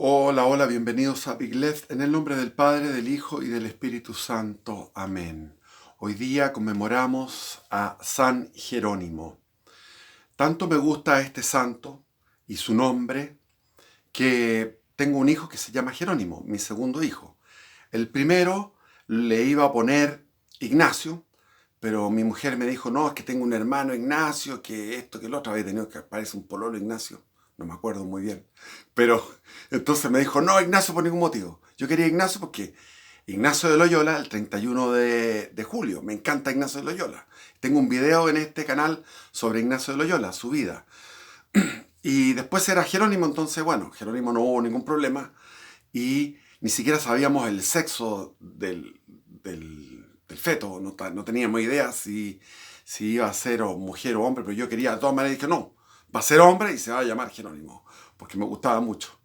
Hola, hola, bienvenidos a Big Left, en el nombre del Padre, del Hijo y del Espíritu Santo. Amén. Hoy día conmemoramos a San Jerónimo. Tanto me gusta este santo y su nombre que tengo un hijo que se llama Jerónimo, mi segundo hijo. El primero le iba a poner Ignacio, pero mi mujer me dijo, no, es que tengo un hermano Ignacio, que esto, que lo otro, había tenido que parece un pololo Ignacio, no me acuerdo muy bien. Pero entonces me dijo, no, Ignacio por ningún motivo. Yo quería Ignacio porque Ignacio de Loyola, el 31 de julio, me encanta Ignacio de Loyola. Tengo un video en este canal sobre Ignacio de Loyola, su vida. Y después era Jerónimo, entonces, bueno, Jerónimo no hubo ningún problema y ni siquiera sabíamos el sexo del feto, no teníamos idea si iba a ser o mujer o hombre, pero yo quería de todas maneras, dije no, va a ser hombre y se va a llamar Jerónimo, porque me gustaba mucho.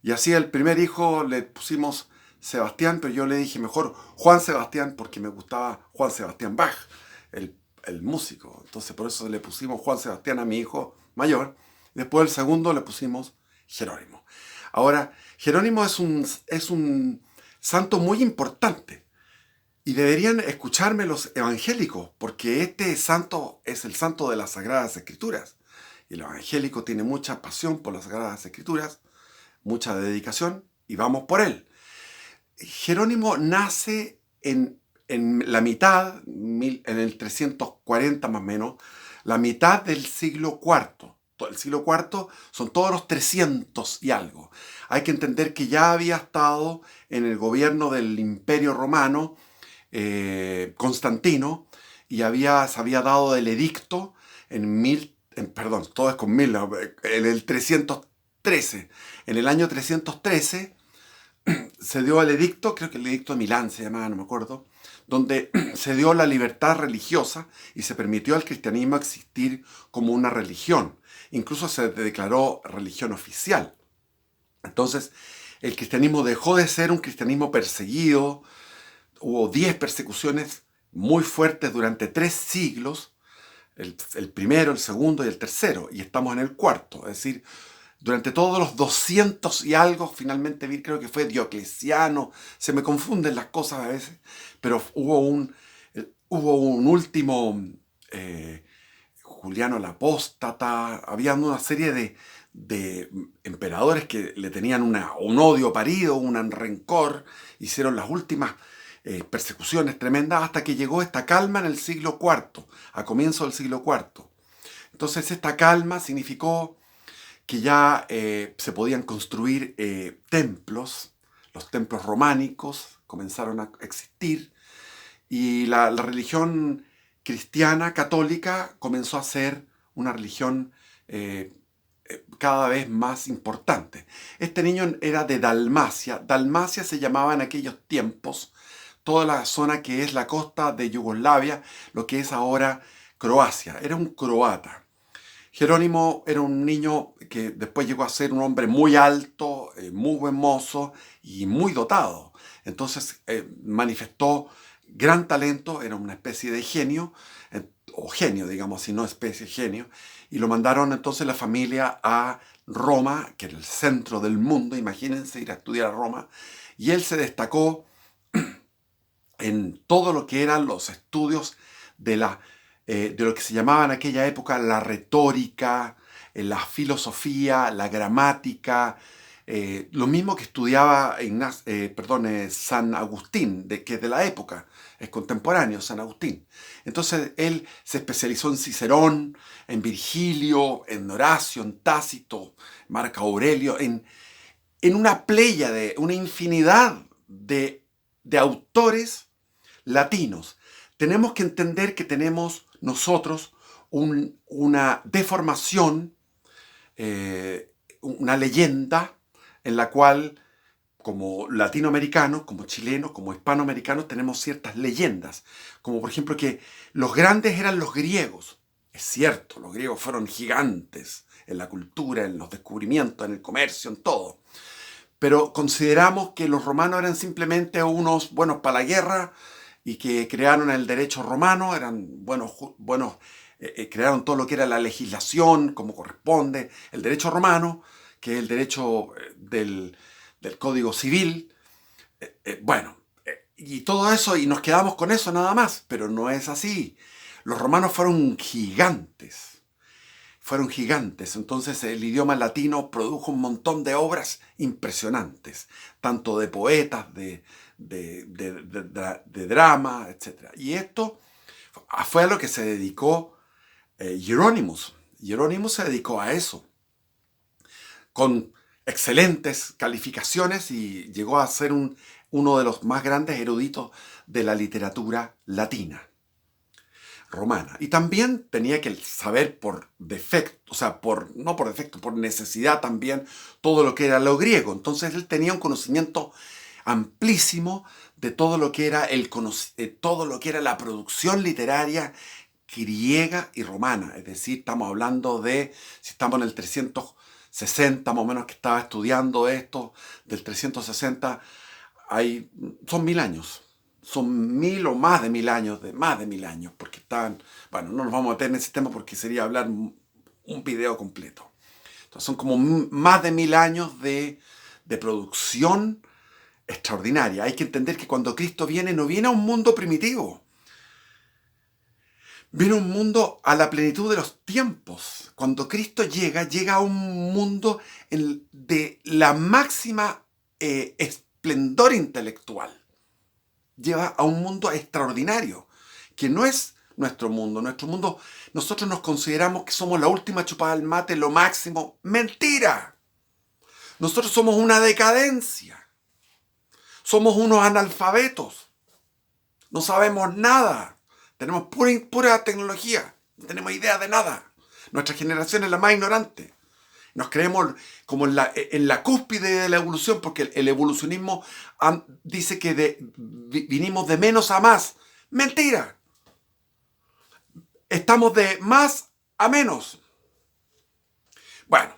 Y así el primer hijo le pusimos Sebastián, pero yo le dije mejor Juan Sebastián porque me gustaba Juan Sebastián Bach, el músico. Entonces por eso le pusimos Juan Sebastián a mi hijo mayor. Después el segundo le pusimos Jerónimo. Ahora, Jerónimo es un santo muy importante y deberían escucharme los evangélicos porque este santo es el santo de las Sagradas Escrituras. Y el evangélico tiene mucha pasión por las Sagradas Escrituras, mucha dedicación y vamos por él. Jerónimo nace en la mitad, en el 340 más o menos, la mitad del siglo IV. El siglo IV son todos los 300 y algo. Hay que entender que ya había estado en el gobierno del Imperio Romano Constantino y se había dado el edicto perdón, todo es con mil, ¿no? En el 313. En el año 313 se dio el edicto, creo que el edicto de Milán se llamaba, no me acuerdo, donde se dio la libertad religiosa y se permitió al cristianismo existir como una religión. Incluso se declaró religión oficial. Entonces, el cristianismo dejó de ser un cristianismo perseguido. Hubo 10 persecuciones muy fuertes durante 3 siglos, el primero, el segundo y el tercero, y estamos en el cuarto. Es decir, durante todos los 200 y algo, finalmente vi, creo que fue Diocleciano, se me confunden las cosas a veces, pero hubo un último Juliano el Apóstata, había una serie de emperadores que le tenían un odio parido, un rencor, hicieron las últimas persecuciones tremendas hasta que llegó esta calma en el siglo IV, a comienzo del siglo IV. Entonces esta calma significó que ya se podían construir templos, los templos románicos comenzaron a existir y la religión cristiana católica comenzó a ser una religión eh, cada vez más importante. Este niño era de Dalmacia. Dalmacia se llamaba en aquellos tiempos toda la zona que es la costa de Yugoslavia, lo que es ahora Croacia. Era un croata. Jerónimo era un niño que después llegó a ser un hombre muy alto, muy buen mozo y muy dotado. Entonces manifestó gran talento, era una especie de genio, o genio, digamos, si no especie, genio, y lo mandaron entonces la familia a Roma, que era el centro del mundo, imagínense ir a estudiar a Roma, y él se destacó en todo lo que eran los estudios de lo que se llamaba en aquella época la retórica, la filosofía, la gramática, lo mismo que estudiaba San Agustín, que es de la época, es contemporáneo, San Agustín. Entonces él se especializó en Cicerón, en Virgilio, en Horacio, en Tácito, Marco Aurelio, en una pléyade, una infinidad de autores latinos. Tenemos que entender que tenemos nosotros una deformación, una leyenda en la cual como latinoamericanos, como chilenos, como hispanoamericanos tenemos ciertas leyendas, como por ejemplo que los grandes eran los griegos. Es cierto, los griegos fueron gigantes en la cultura, en los descubrimientos, en el comercio, en todo. Pero consideramos que los romanos eran simplemente unos buenos para la guerra y que crearon el derecho romano, eran crearon todo lo que era la legislación, como corresponde, el derecho romano, que es el derecho del Código Civil. Bueno, y todo eso, y nos quedamos con eso nada más, pero no es así. Los romanos fueron gigantes. Fueron gigantes. Entonces el idioma latino produjo un montón de obras impresionantes, tanto de poetas, de drama, etc. Y esto fue a lo que se dedicó Hieronymus. Hieronymus se dedicó a eso, con excelentes calificaciones, y llegó a ser uno de los más grandes eruditos de la literatura latina romana. Y también tenía que saber por defecto, o sea, no por defecto, por necesidad también, todo lo que era lo griego. Entonces él tenía un conocimiento amplísimo de todo lo que era todo lo que era la producción literaria griega y romana. Es decir, estamos hablando de, si estamos en el 360 más o menos, que estaba estudiando esto, del 360, son 1000 años. Son 1000 o más de 1000 años, más de 1000 años, porque están, bueno, no nos vamos a meter en ese tema porque sería hablar un video completo. Entonces son como más de 1000 años de producción extraordinaria. Hay que entender que cuando Cristo viene, no viene a un mundo primitivo. Viene a un mundo a la plenitud de los tiempos. Cuando Cristo llega a un mundo de la máxima esplendor intelectual. Lleva a un mundo extraordinario, que no es nuestro mundo. Nuestro mundo, nosotros nos consideramos que somos la última chupada del mate, lo máximo. ¡Mentira! Nosotros somos una decadencia. Somos unos analfabetos. No sabemos nada. Tenemos pura tecnología. No tenemos idea de nada. Nuestra generación es la más ignorante. Nos creemos como en la cúspide de la evolución, porque el evolucionismo dice que vinimos de menos a más. ¡Mentira! Estamos de más a menos. Bueno,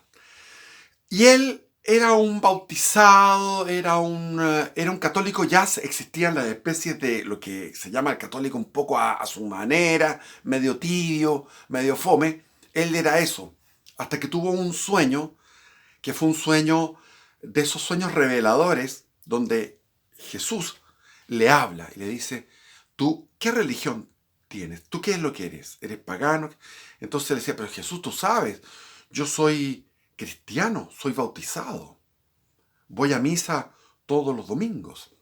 y él era un bautizado, era un católico. Ya existían las especies de lo que se llama el católico un poco a su manera, medio tibio, medio fome. Él era eso, hasta que tuvo un sueño, que fue un sueño de esos sueños reveladores, donde Jesús le habla y le dice: ¿tú qué religión tienes? ¿Tú qué es lo que eres? ¿Eres pagano? Entonces le decía: pero Jesús, tú sabes, yo soy cristiano, soy bautizado, voy a misa todos los domingos.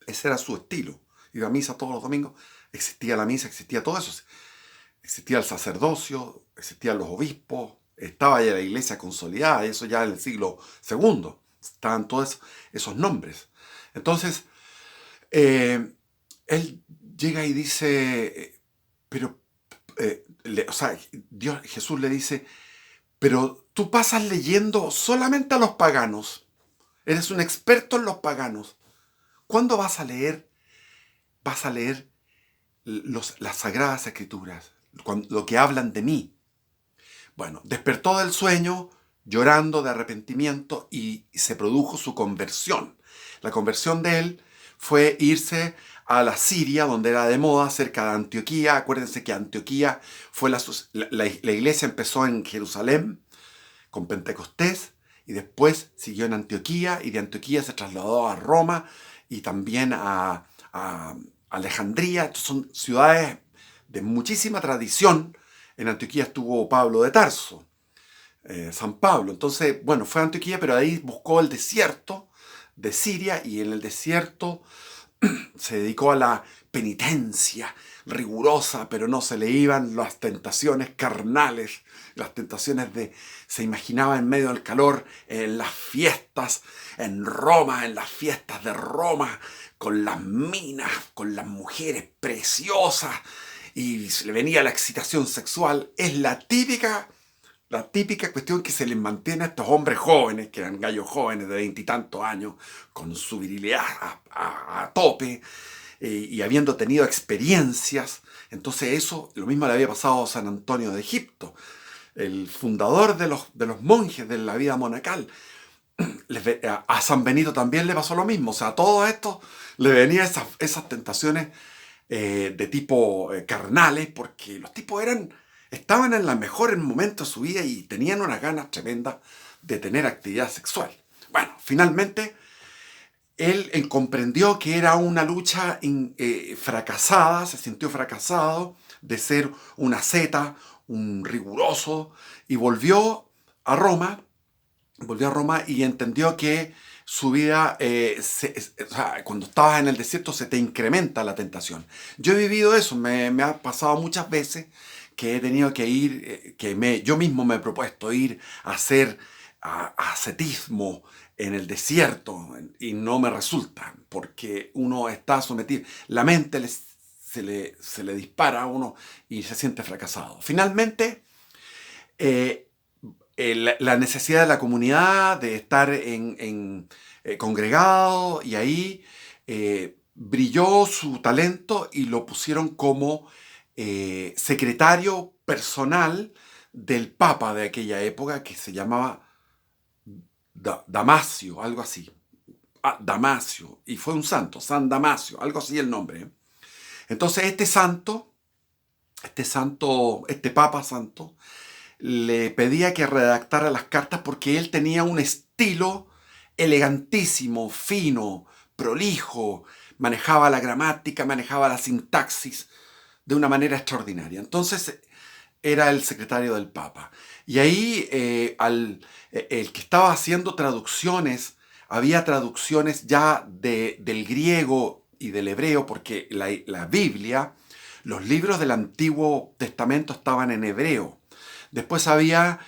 Ese era su estilo, iba a misa todos los domingos. Existía la misa, existía todo eso, existía el sacerdocio, existían los obispos, estaba ya la iglesia consolidada, eso ya en el siglo II, estaban todos esos nombres. Entonces, él llega y dice, Jesús le dice: pero tú pasas leyendo solamente a los paganos, eres un experto en los paganos. ¿Cuándo vas a leer? Vas a leer las Sagradas Escrituras, lo que hablan de mí. Bueno, despertó del sueño llorando de arrepentimiento y se produjo su conversión. La conversión de él fue irse a la Siria, donde era de moda, cerca de Antioquía. Acuérdense que Antioquía fue la iglesia empezó en Jerusalén con Pentecostés, y después siguió en Antioquía, y de Antioquía se trasladó a Roma y también a Alejandría. Son ciudades de muchísima tradición. En Antioquía estuvo Pablo de Tarso, San Pablo. Entonces, bueno, fue a Antioquía, pero ahí buscó el desierto de Siria, y en el desierto se dedicó a la penitencia rigurosa, pero no se le iban las tentaciones carnales, las tentaciones se imaginaba en medio del calor, en las fiestas, en Roma, en las fiestas de Roma, con las minas, con las mujeres preciosas, y se le venía la excitación sexual. Es la típica cuestión que se les mantiene a estos hombres jóvenes, que eran gallos jóvenes de 20 y tantos años, con su virilidad a tope, y habiendo tenido experiencias. Entonces eso, lo mismo le había pasado a San Antonio de Egipto, el fundador de los monjes de la vida monacal. A San Benito también le pasó lo mismo. O sea, a todo esto le venían esas tentaciones de tipo carnales, porque los tipos estaban en el mejor momento de su vida y tenían unas ganas tremendas de tener actividad sexual. Bueno, finalmente él comprendió que era una lucha fracasada, se sintió fracasado de ser un asceta, un riguroso, y volvió a Roma y entendió que su vida, o sea, cuando estabas en el desierto se te incrementa la tentación. Yo he vivido eso, me ha pasado muchas veces que he tenido que ir, yo mismo me he propuesto ir a hacer ascetismo en el desierto y no me resulta, porque uno está sometido, la mente se le dispara a uno y se siente fracasado. Finalmente, eh, la necesidad de la comunidad, de estar congregado, y ahí brilló su talento y lo pusieron como secretario personal del Papa de aquella época, que se llamaba Damasio, algo así. Damasio, y fue un santo, San Damasio, algo así el nombre. Entonces este Papa Santo, le pedía que redactara las cartas porque él tenía un estilo elegantísimo, fino, prolijo, manejaba la gramática, manejaba la sintaxis de una manera extraordinaria. Entonces era el secretario del Papa. Y ahí el que estaba haciendo traducciones, había traducciones ya del griego y del hebreo, porque la Biblia, los libros del Antiguo Testamento estaban en hebreo. Después había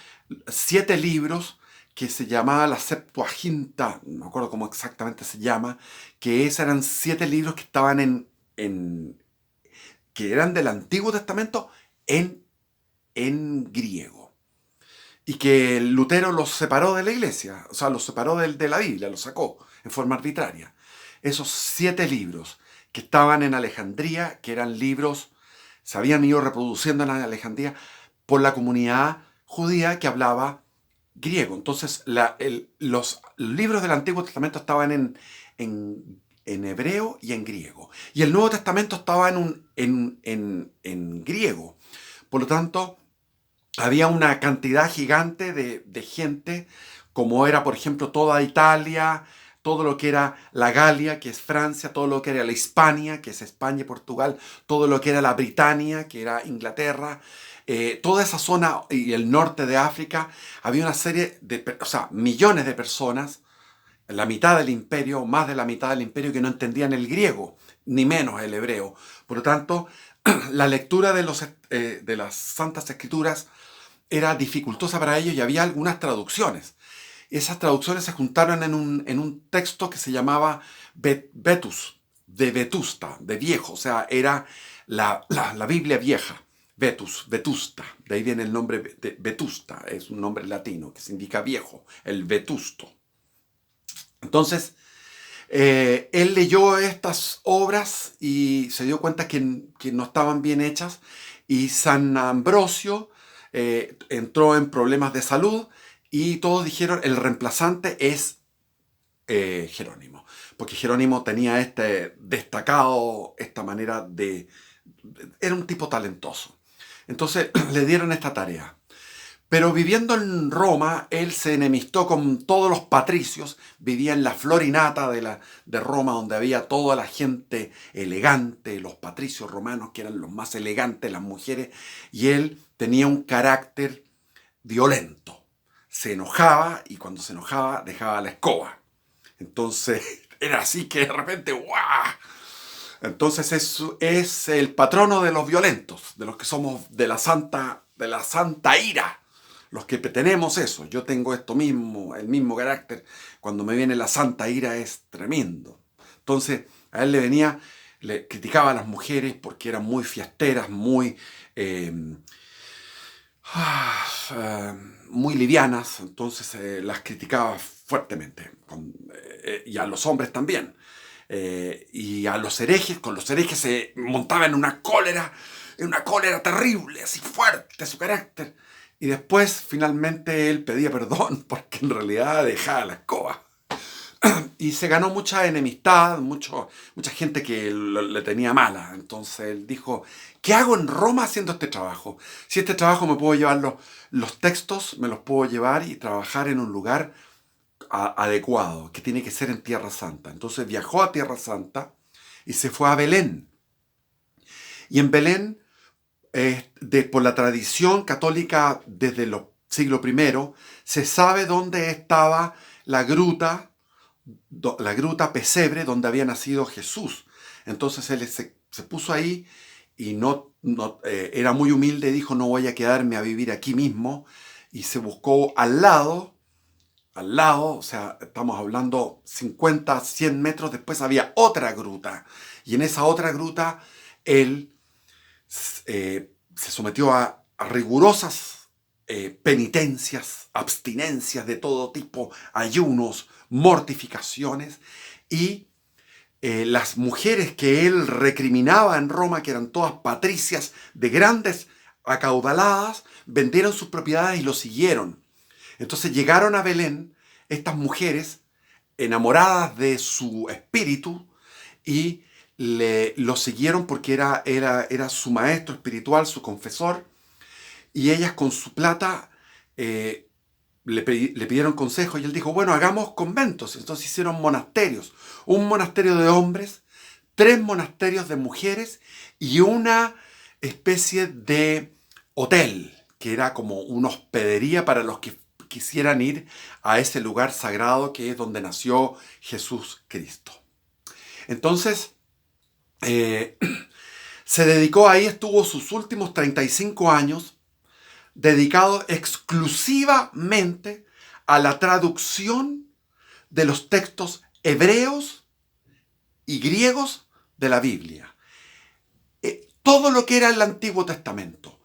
7 libros que se llamaba la Septuaginta, no me acuerdo cómo exactamente se llama, que esos eran 7 libros que estaban que eran del Antiguo Testamento en griego. Y que Lutero los separó de la iglesia, o sea, los separó de la Biblia, los sacó en forma arbitraria. Esos 7 libros que estaban en Alejandría, que eran libros, se habían ido reproduciendo en Alejandría por la comunidad judía que hablaba griego. Entonces, los libros del Antiguo Testamento estaban en hebreo y en griego. Y el Nuevo Testamento estaba en griego. Por lo tanto, había una cantidad gigante de gente, como era, por ejemplo, toda Italia, todo lo que era la Galia, que es Francia, todo lo que era la Hispania, que es España y Portugal, todo lo que era la Britania, que era Inglaterra, toda esa zona y el norte de África, había una serie o sea, millones de personas, la mitad del imperio, más de la mitad del imperio, que no entendían el griego, ni menos el hebreo. Por lo tanto, la lectura de las Santas Escrituras era dificultosa para ellos y había algunas traducciones. Esas traducciones se juntaron en un texto que se llamaba Vetus, de Vetusta, de viejo, o sea, era la Biblia vieja, Vetusta, de ahí viene el nombre de Vetusta, es un nombre latino que significa viejo, el Vetusto. Entonces, él leyó estas obras y se dio cuenta que no estaban bien hechas, y San Ambrosio entró en problemas de salud y todos dijeron el reemplazante es Jerónimo, porque Jerónimo tenía esta manera era un tipo talentoso. Entonces le dieron esta tarea. Pero viviendo en Roma, él se enemistó con todos los patricios, vivía en la florinata de Roma, donde había toda la gente elegante, los patricios romanos, que eran los más elegantes, las mujeres, y él tenía un carácter violento. Se enojaba, y cuando se enojaba dejaba la escoba. Entonces era así que de repente, ¡guau! Entonces es el patrono de los violentos, de los que somos de la santa ira. Los que tenemos eso, yo tengo el mismo carácter, cuando me viene la santa ira es tremendo. Entonces a él le criticaba a las mujeres porque eran muy fiesteras, muy livianas, entonces las criticaba fuertemente, y a los hombres también. Y a los herejes, con los herejes se montaba en una cólera terrible, así fuerte su carácter. Y después, finalmente, él pedía perdón porque en realidad dejaba la escoba. Y se ganó mucha enemistad, mucha gente que le tenía mala. Entonces él dijo, ¿qué hago en Roma haciendo este trabajo? Si este trabajo me puedo llevar los textos, me los puedo llevar y trabajar en un lugar adecuado, que tiene que ser en Tierra Santa. Entonces viajó a Tierra Santa y se fue a Belén. Y en Belén, por la tradición católica desde el siglo I, se sabe dónde estaba la gruta pesebre donde había nacido Jesús. Entonces él se puso ahí y era muy humilde, dijo: no voy a quedarme a vivir aquí mismo, y se buscó al lado, o sea, estamos hablando 50, 100 metros después había otra gruta, y en esa otra gruta él se sometió a rigurosas penitencias, abstinencias de todo tipo, ayunos, mortificaciones, y las mujeres que él recriminaba en Roma, que eran todas patricias de grandes acaudaladas, vendieron sus propiedades y lo siguieron. Entonces llegaron a Belén estas mujeres enamoradas de su espíritu y lo siguieron porque era su maestro espiritual, su confesor, y ellas con su plata le pidieron consejo y él dijo: bueno, hagamos conventos. Entonces hicieron monasterios, un monasterio de hombres, 3 monasterios de mujeres y una especie de hotel, que era como una hospedería para los que quisieran ir a ese lugar sagrado que es donde nació Jesús Cristo. Entonces, se dedicó ahí, estuvo sus últimos 35 años dedicado exclusivamente a la traducción de los textos hebreos y griegos de la Biblia. Todo lo que era el Antiguo Testamento,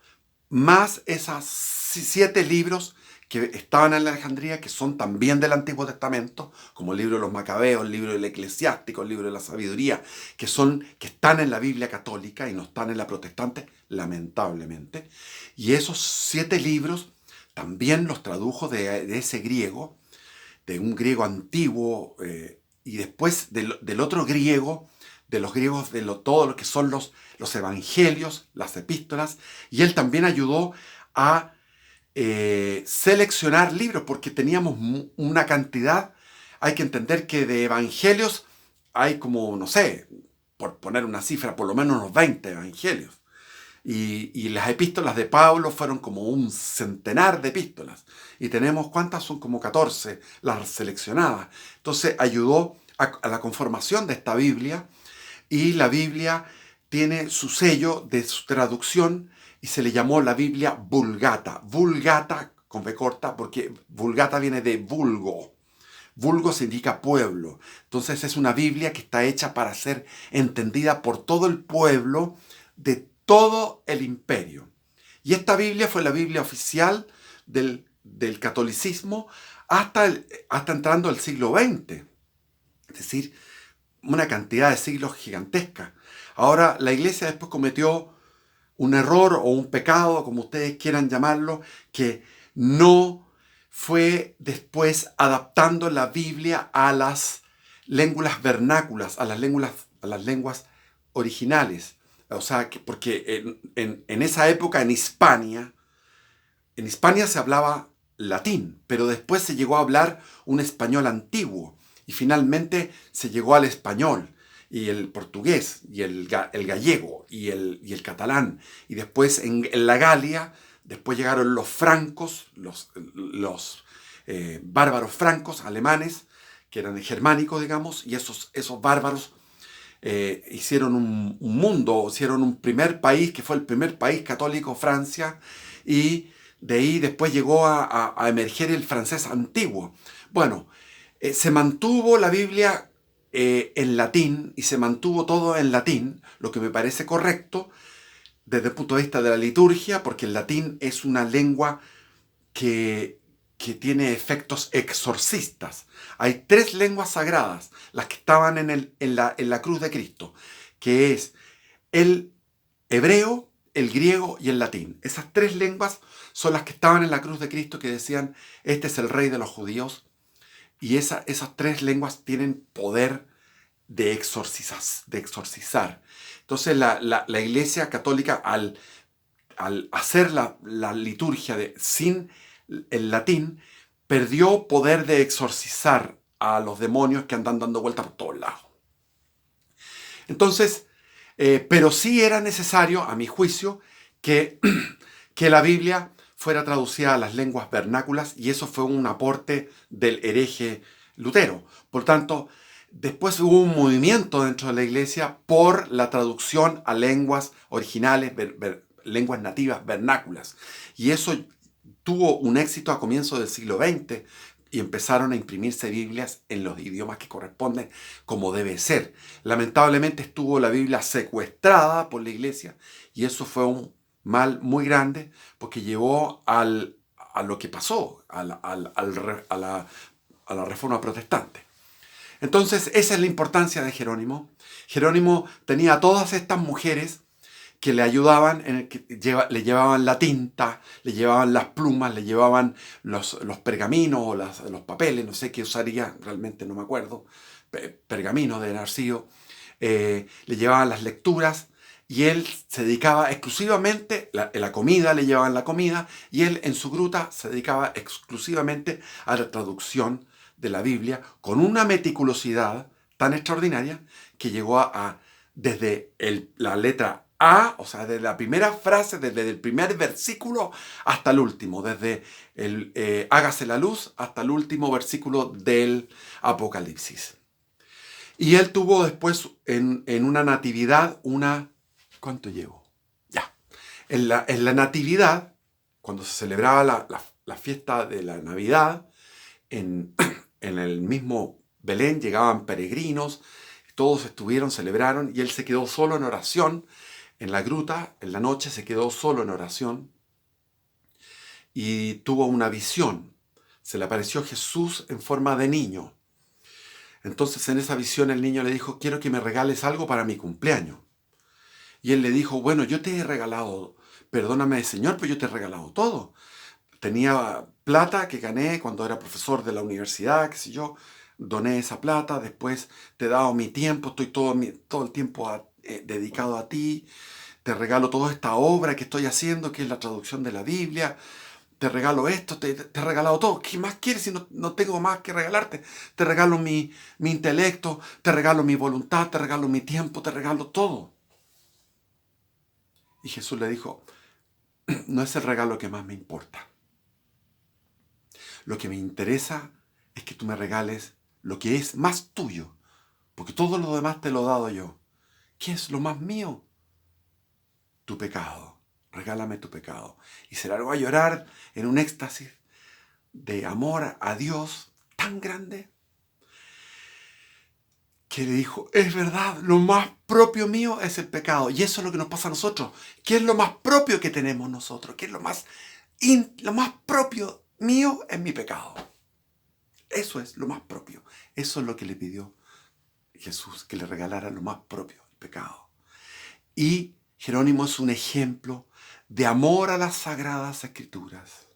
más esas 7 libros que estaban en Alejandría, que son también del Antiguo Testamento, como el libro de los Macabeos, el libro del Eclesiástico, el libro de la Sabiduría, que están en la Biblia católica y no están en la protestante, lamentablemente. Y esos 7 libros también los tradujo de ese griego, de un griego antiguo, y después del otro griego, de los griegos de todo lo que son los evangelios, las epístolas, y él también ayudó a seleccionar libros, porque teníamos una cantidad. Hay que entender que de evangelios hay como, no sé, por poner una cifra, por lo menos unos 20 evangelios. Y las epístolas de Pablo fueron como un centenar de epístolas. Y tenemos, ¿cuántas? Son como 14 las seleccionadas. Entonces ayudó a la conformación de esta Biblia. Y la Biblia tiene su sello de su traducción y se le llamó la Biblia Vulgata. Vulgata con V corta, porque Vulgata viene de vulgo. Vulgo significa pueblo. Entonces es una Biblia que está hecha para ser entendida por todo el pueblo de todo el imperio. Y esta Biblia fue la Biblia oficial del catolicismo hasta entrando el siglo XX. Es decir, una cantidad de siglos gigantesca. Ahora, la Iglesia después cometió un error o un pecado, como ustedes quieran llamarlo, que no fue después adaptando la Biblia a las lenguas vernáculas, a las lenguas originales. O sea, porque en esa época en Hispania se hablaba latín, pero después se llegó a hablar un español antiguo y finalmente se llegó al español y el portugués y el gallego y el catalán, y después en la Galia después llegaron los francos, los bárbaros francos alemanes, que eran germánicos, digamos, y esos bárbaros hicieron un mundo, hicieron un primer país, que fue el primer país católico, Francia, y de ahí después llegó a emerger el francés antiguo. Bueno, se mantuvo la Biblia en latín, y se mantuvo todo en latín, lo que me parece correcto desde el punto de vista de la liturgia, porque el latín es una lengua que tiene efectos exorcistas. Hay 3 lenguas sagradas, las que estaban en la cruz de Cristo, que es el hebreo, el griego y el latín. Esas 3 lenguas son las que estaban en la cruz de Cristo, que decían: este es el rey de los judíos. Y esas 3 lenguas tienen poder de exorcizar. Entonces la Iglesia Católica, al hacer la liturgia sin el latín, perdió poder de exorcizar a los demonios que andan dando vueltas por todos lados. Entonces, pero sí era necesario, a mi juicio, que, que la Biblia fuera traducida a las lenguas vernáculas, y eso fue un aporte del hereje Lutero. Por tanto, después hubo un movimiento dentro de la iglesia por la traducción a lenguas originales, lenguas nativas, vernáculas. Y eso tuvo un éxito a comienzos del siglo XX, y empezaron a imprimirse Biblias en los idiomas que corresponden, como debe ser. Lamentablemente estuvo la Biblia secuestrada por la iglesia, y eso fue un mal muy grande, porque llevó a lo que pasó, a la Reforma Protestante. Entonces, esa es la importancia de Jerónimo. Jerónimo tenía a todas estas mujeres que le ayudaban, le llevaban la tinta, le llevaban las plumas, le llevaban los pergaminos o los papeles, no sé qué usaría, realmente no me acuerdo, pergaminos de Narciso, le llevaban las lecturas, y él se dedicaba exclusivamente, la comida, le llevaban la comida, y él en su gruta se dedicaba exclusivamente a la traducción de la Biblia, con una meticulosidad tan extraordinaria que llegó desde la letra A, o sea, desde la primera frase, desde el primer versículo hasta el último, desde el hágase la luz hasta el último versículo del Apocalipsis. Y él tuvo después en una natividad ¿Cuánto llevo? Ya. En la natividad, cuando se celebraba la fiesta de la Navidad, en el mismo Belén llegaban peregrinos, todos celebraron, y él se quedó solo en oración. En la gruta, en la noche, se quedó solo en oración y tuvo una visión. Se le apareció Jesús en forma de niño. Entonces, en esa visión, el niño le dijo: quiero que me regales algo para mi cumpleaños. Y él le dijo: bueno, yo te he regalado, perdóname, Señor, pero yo te he regalado todo. Tenía plata que gané cuando era profesor de la universidad, qué sé yo, doné esa plata, después te he dado mi tiempo, estoy todo el tiempo dedicado a ti, te regalo toda esta obra que estoy haciendo, que es la traducción de la Biblia, te regalo esto, te he regalado todo. ¿Qué más quieres si no tengo más que regalarte? Te regalo mi intelecto, te regalo mi voluntad, te regalo mi tiempo, te regalo todo. Y Jesús le dijo: no es el regalo que más me importa. Lo que me interesa es que tú me regales lo que es más tuyo, porque todo lo demás te lo he dado yo. ¿Qué es lo más mío? Tu pecado. Regálame tu pecado. Y se largó a llorar en un éxtasis de amor a Dios tan grande que le dijo: es verdad, lo más propio mío es el pecado. Y eso es lo que nos pasa a nosotros. ¿Qué es lo más propio que tenemos nosotros? ¿Qué es lo más propio mío? Es mi pecado. Eso es lo más propio. Eso es lo que le pidió Jesús, que le regalara lo más propio, el pecado. Y Jerónimo es un ejemplo de amor a las Sagradas Escrituras,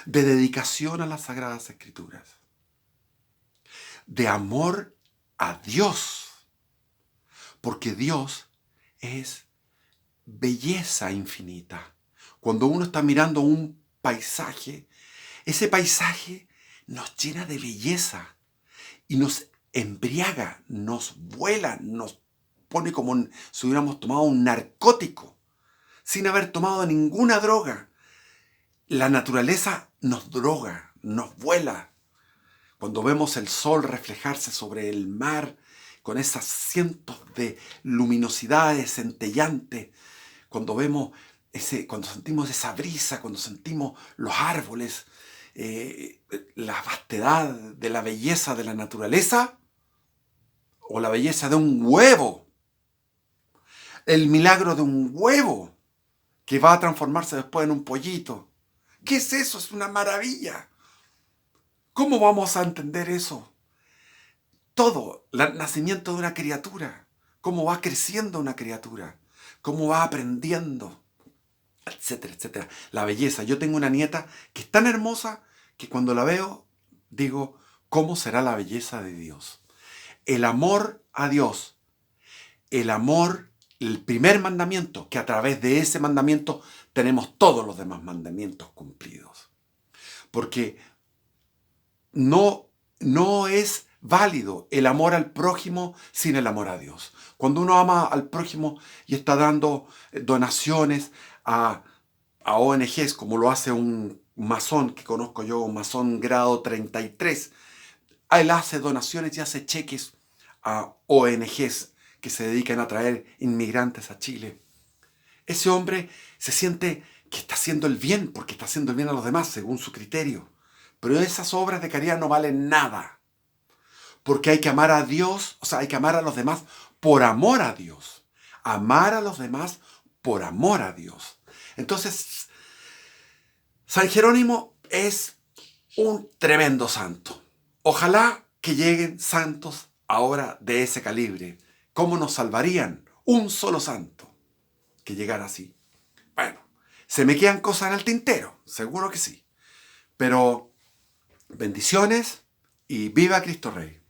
de dedicación a las Sagradas Escrituras, de amor a Dios, porque Dios es belleza infinita. Cuando uno está mirando un paisaje, ese paisaje nos llena de belleza y nos embriaga, nos vuela, nos pone como si hubiéramos tomado un narcótico, sin haber tomado ninguna droga. La naturaleza nos droga, nos vuela. Cuando vemos el sol reflejarse sobre el mar con esas cientos de luminosidades centellantes, cuando sentimos esa brisa, cuando sentimos los árboles, la vastedad de la belleza de la naturaleza, o la belleza de un huevo, el milagro de un huevo que va a transformarse después en un pollito. ¿Qué es eso? Es una maravilla. ¿Cómo vamos a entender eso? Todo, el nacimiento de una criatura, cómo va creciendo una criatura, cómo va aprendiendo, etcétera, etcétera. La belleza. Yo tengo una nieta que es tan hermosa que cuando la veo digo: ¿cómo será la belleza de Dios? El amor a Dios, el primer mandamiento, que a través de ese mandamiento tenemos todos los demás mandamientos cumplidos. Porque no es válido el amor al prójimo sin el amor a Dios. Cuando uno ama al prójimo y está dando donaciones a ONGs, como lo hace un masón que conozco yo, un masón grado 33, él hace donaciones y hace cheques a ONGs que se dedican a traer inmigrantes a Chile. Ese hombre se siente que está haciendo el bien, porque está haciendo el bien a los demás, según su criterio. Pero esas obras de caridad no valen nada, porque hay que amar a Dios, o sea, hay que amar a los demás por amor a Dios. Amar a los demás por amor a Dios. Entonces, San Jerónimo es un tremendo santo. Ojalá que lleguen santos ahora de ese calibre. ¿Cómo nos salvarían un solo santo que llegara así? Bueno, se me quedan cosas en el tintero, seguro que sí. Pero bendiciones y viva Cristo Rey.